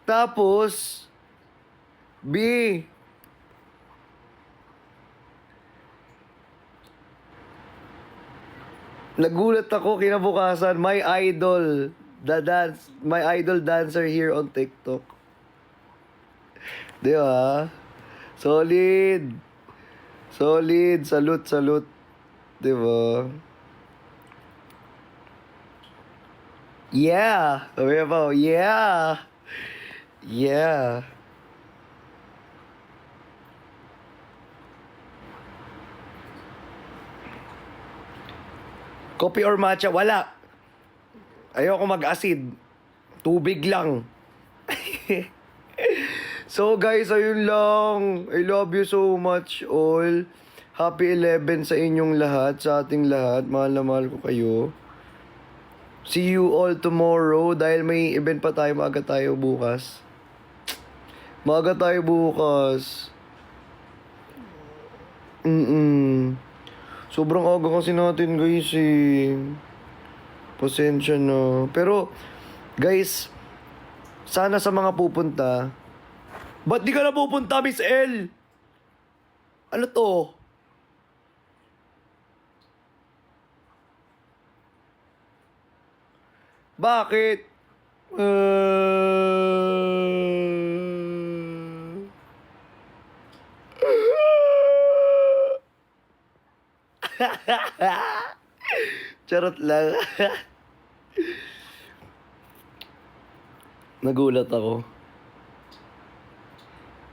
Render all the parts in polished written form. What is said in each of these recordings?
Tapos, B, nagulat ako kinabukasan, my idol dancer here on TikTok. Di ba? Solid. Solid. Salute. Di ba? Yeah. Sabi pa, yeah. Yeah. Coffee or matcha? Wala. Ayoko mag-acid. Tubig lang. So guys, ayun lang. I love you so much all. Happy 11 sa inyong lahat, sa ating lahat. Mahal na mahal ko kayo. See you all tomorrow. Dahil may event pa tayo, maaga tayo bukas. Sobrang aga kasi natin guys eh. Pasensya na. Pero, guys, sana sa mga pupunta, ba't di ka na pupunta, Miss L? Ano to? Bakit? Charot lang. Nagulat ako.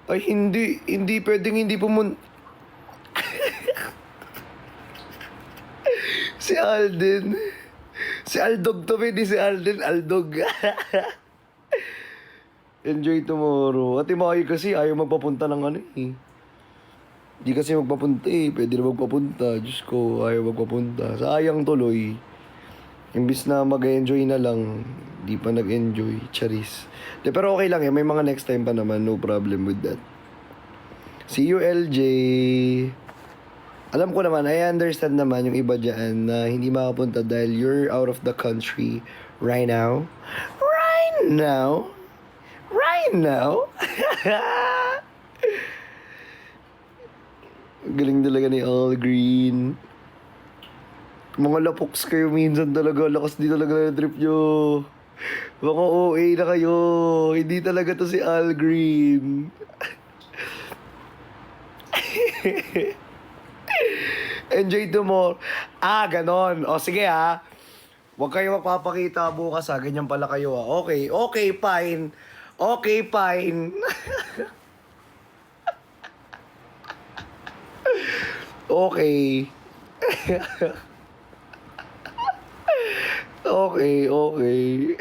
Ay, hindi pwedeng hindi Si Alden. Si Aldog to, hindi si Alden. Aldog. Enjoy tomorrow. Ate Maki kasi ayaw magpapunta ng ano eh. Di kasi magpapunta eh. Pwede na magpapunta. Diyos ko, ayaw magpapunta. Sayang tuloy. Imbis na mag-enjoy na lang, di pa nag-enjoy. Charis. De, pero okay lang eh. May mga next time pa naman. No problem with that. See you, LJ. Alam ko naman, I understand naman yung iba dyan na hindi makapunta dahil you're out of the country right now. Right now. Galing talaga ni All Green. Mga lapoks kayo minsan talaga. Lakas di talaga na trip nyo. Mga OA na kayo. Hindi talaga to si All Green. Enjoy tomorrow. Ganon. O sige ha. Huwag kayo magpapakita bukas ha. Ganyan pala kayo ha. Okay, fine. Okay. Okay.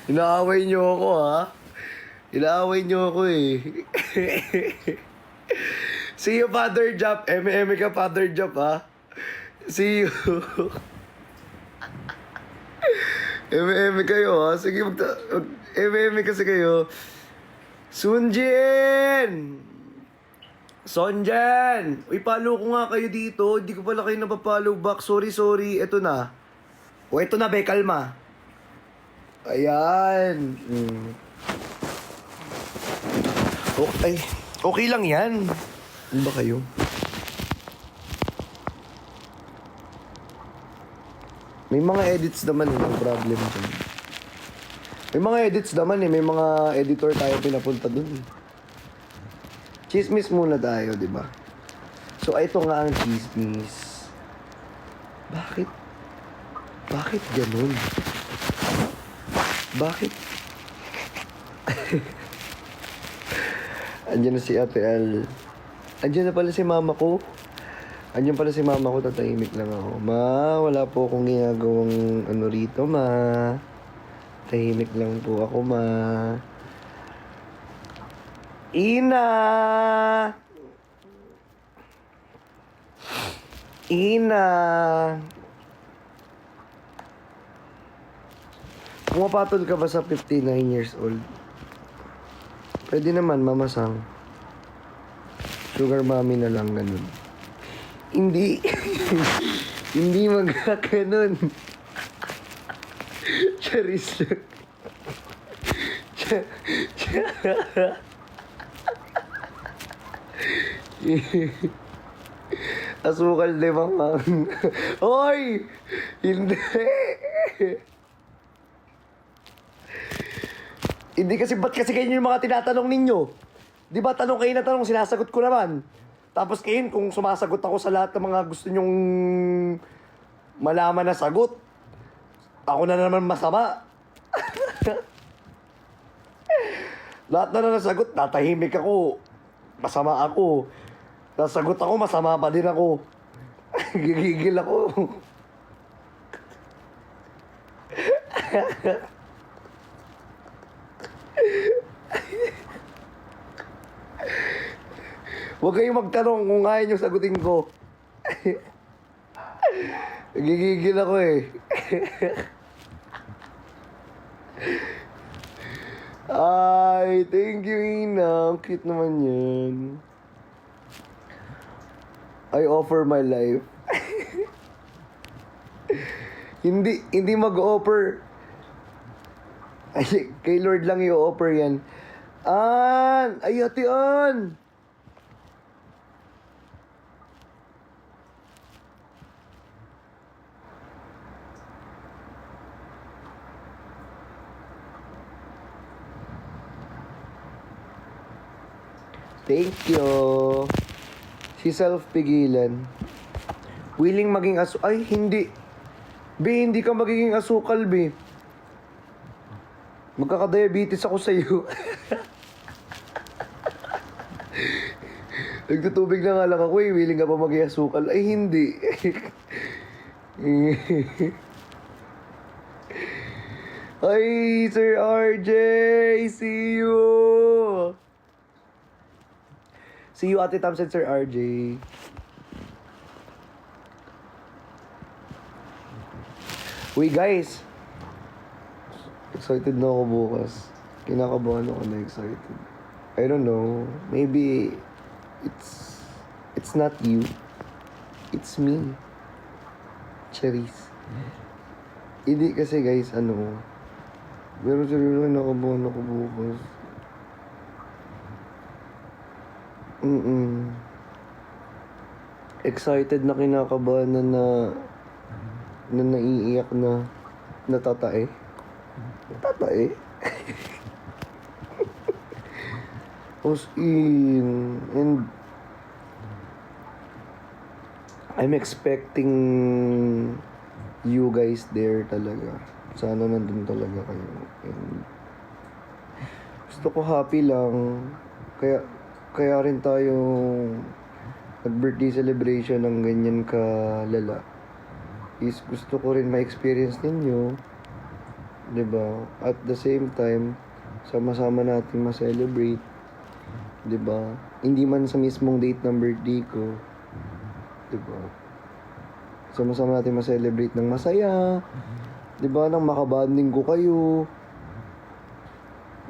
Inaaway niyo ako ha. Inaaway niyo ako eh. See you, Father Jop. M.M. ka, Father Jop, ha? See you. M.M. kayo, ha? Sige, M.M. kasi kayo. Sunjin! Sonjan! Uy, follow ko nga kayo dito. Hindi ko pala kayo napapollow back. Sorry. Ito na. O, ito na, be. Kalma. Ayan. Okay lang yan. Ano ba kayo? May mga edits naman eh, no problem dyan. May mga edits naman eh, may mga editor tayo pinapunta dun eh. Chismis muna tayo, di ba? So, ito nga ang chismis. Bakit ganun? Bakit? Andiyan na si Ate Al. Andiyan na pala si mama ko. Tatahimik lang ako. Ma, wala po akong ginagawang ano rito, ma. Tahimik lang po ako, ma. Ina! Pumapatol ka ba sa 59 years old? Pwede naman, mamasang. Sugar mommy na lang, ganun. Hindi. Hindi magkakanon. Charis lang. Asukal de mamang. Hoy! Hindi. Hindi kasi, ba't kasi kayo yung mga tinatanong ninyo? Di ba tanong kayo na tanong, sinasagot ko naman. Tapos kayo, kung sumasagot ako sa lahat ng mga gusto nyong malaman na sagot, ako na naman masama. Lahat na nasagot, tatahimik ako. Masama ako. Nasagot ako, masama pa din ako. Gigigil ako. Huwag kayong magtanong kung ayaw nyo sagutin ko. Gigigil ako eh. Ay, thank you, Ina. Ang cute naman yan. I offer my life. Hindi mag-offer. Ay, kay Lord lang i-offer yan. Ay, ate An. Thank you. Si self-pigilan. Willing maging Ay, hindi. Be, hindi ka magiging asukal, be. Magkaka-diabetes ako sa iyo. Nagtutubig na nga lang ako eh. Willing ka pa maging asukal. Ay, hindi. Ay, Sir RJ! See you! See you, Ate Thompson, Sir RJ. Uy, guys. Excited na ako bukas. Kinakabahan ako na excited. I don't know. Maybe it's not you. It's me. Cherise. Hindi kasi guys, pero seryoso nakabahan ako bukas. Excited na kinakabahan na naiiyak na natatae. Natatae? As in, and I'm expecting you guys there talaga. Sana nandun talaga kayo. And gusto ko happy lang. Kaya rin tayo nag-birthday celebration ng ganyan kalala. Is gusto ko rin ma-experience ninyo. 'Di ba? At the same time, sama-sama nating ma-celebrate. 'Di ba? Hindi man sa mismong date ng birthday ko. 'Di ba? Sama-sama natin ma-celebrate ng masaya. 'Di ba? Nang makabanding ko kayo.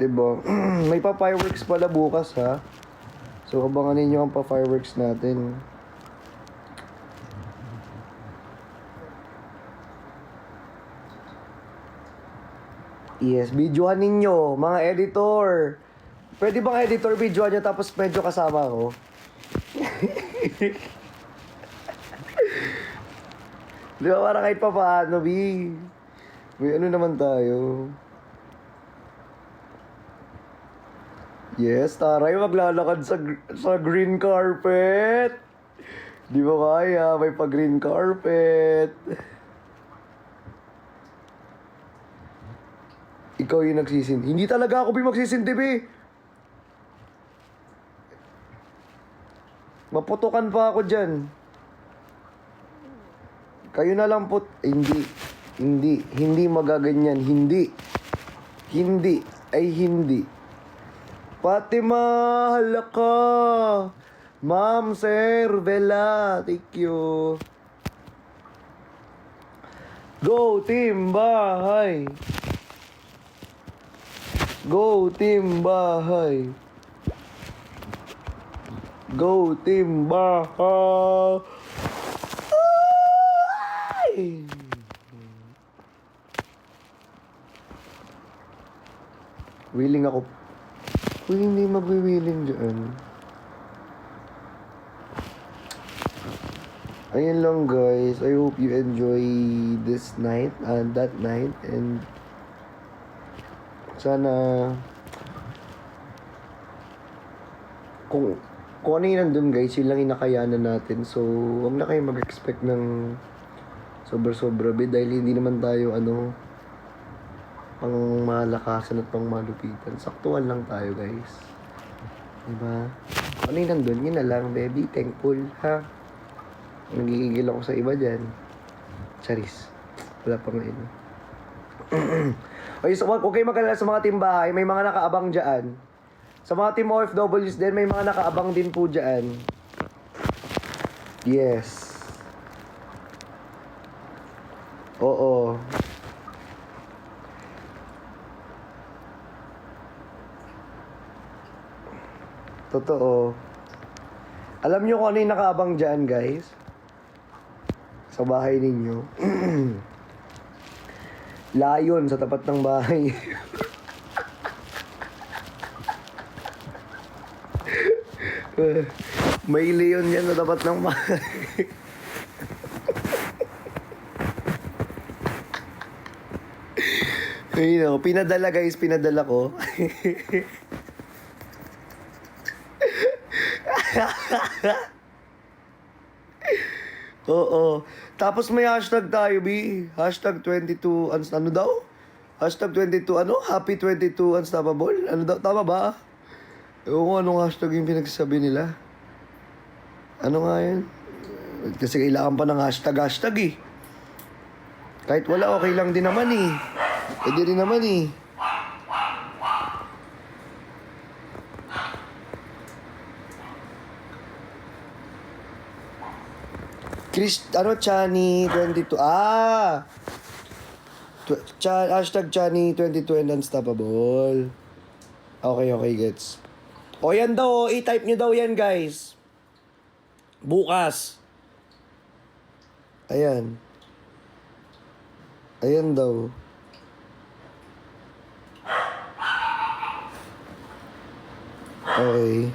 'Di ba? May pa-fireworks pala bukas, ha. So, abangan ninyo ang pa-fireworks natin. Yes, videohan ninyo, mga editor. Pwede bang editor videohan nyo tapos medyo kasama ko? Di ba, para kahit pa paano, B? May ano naman tayo. Yes, taray, maglalakad sa green carpet. Di ba kaya? May pa-green carpet. Ikaw yung nagsisindi. Hindi talaga ako magsisindi, be. Maputukan pa ako dyan. Kayo na lang Hindi magaganyan. Hindi. Pati mahal ka. Ma'am, Sir, Bella. Thank you. Go, team, bahay. Go, team, bahay. Go, team, bahay. Willing ako. Uy, hindi magwi-willing dyan. Ayun lang guys. I hope you enjoy this night and that night. And sana kung ano yung nandun guys, yun lang yung nakayanan natin. So, huwag na kayo mag-expect ng sobra-sobra bit dahil hindi naman tayo pang malakasan at pang malupitan. Saktuhan lang tayo guys. Diba? Kung ano yung nandun, yun na lang baby. Thankful ha. Nagigigil ako sa iba dyan. Charis. Wala pa ngayon. Okay, so huwag kayo mag-alala sa mga timbahay. May mga nakaabang dyan. Sa mga team OFWs din, may mga nakaabang din po dyan. Yes. Oo. Totoo. Alam nyo kung ano yung nakaabang dyan, guys? Sa bahay ninyo. Layon sa tapat ng bahay. May leon yan sa tapat ng bahay. Ayun, pinadala guys, pinadala ko. Oo. Tapos may hashtag tayo, B. Hashtag 22, ano daw? Hashtag 22, Happy 22 Unstoppable? Ano daw? Tama ba? Ewan ko anong hashtag yung pinagsasabi nila. Ano nga yun? Kasi kailangan pa ng hashtag eh. Kahit wala, okay lang din naman eh. Pwede rin naman eh. Chani 22. Hashtag Chani 22 and Unstoppable. Okay, gets. O yan daw, i-type nyo daw yan, guys. Bukas. Ayan. Ayan daw. Okay.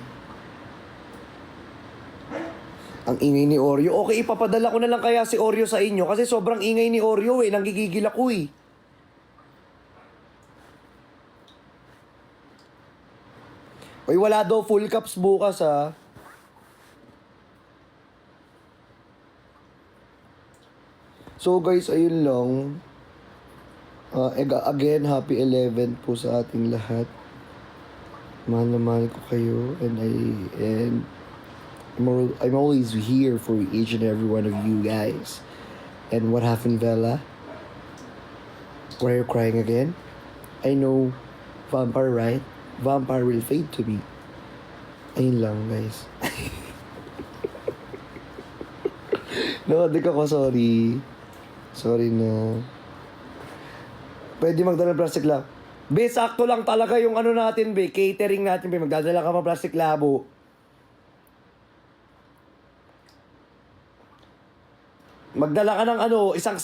Ang ingay ni Oreo. Okay, ipapadala ko na lang kaya si Oreo sa inyo kasi sobrang ingay ni Oreo eh. Nanggigigil ako eh. Uy, wala daw full cups bukas ha. So guys, ayun lang. Again, happy 11 po sa ating lahat. Mahal na mahal ko kayo and I'm always here for each and every one of you guys. And what happened, Bella? Why are you crying again? I know, vampire, right? Vampire will fade to me. Ayun lang, guys. Nawadik ako, sorry. Sorry na. Pwede magdala ng plastic labo. Be, sakto lang talaga yung natin, be. Catering natin, be. Magdadala ka pa plastic labo. Magdala ka ng isang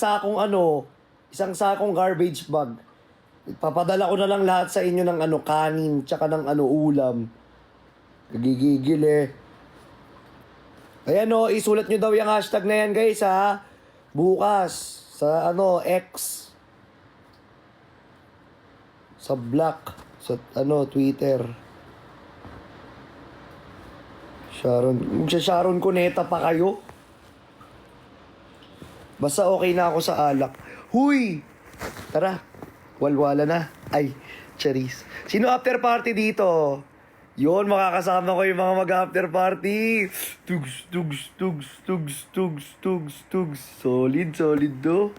sakong garbage bag. Papadala ko na lang lahat sa inyo ng kanin, tsaka ng ulam. Gigigil eh. Ayan isulat nyo daw yung hashtag na yan guys ha. Bukas, sa X. Sa Black, sa Twitter. Sharon Cuneta pa kayo? Basta okay na ako sa alak. Huy! Tara, walwala na. Ay, charis. Sino after party dito? Yun, makakasama ko yung mga mag-after party. Tugs, tugs, tugs, tugs, tugs, tugs, tugs. Solid do.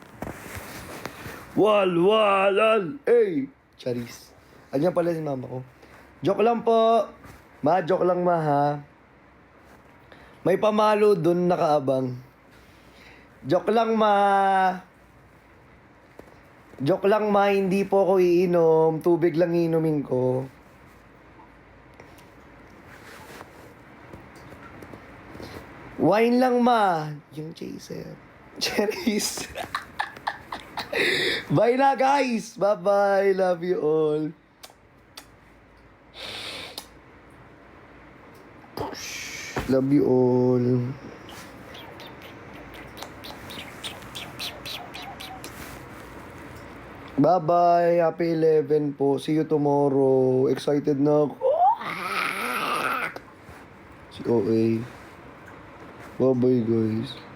Walwalal! Hey! Charis. Andiyan pala si mama ko. Joke lang po. Joke lang ha. May pamalo dun nakaabang. Joke lang Joke lang hindi po ako iinom. Tubig lang iinumin ko. Wine lang yung chaser. Cherries. Bye na guys. Bye-bye. Love you all. Love you all. Bye-bye. Happy 11 po. See you tomorrow. Excited na ako. Si OA. Bye-bye, guys.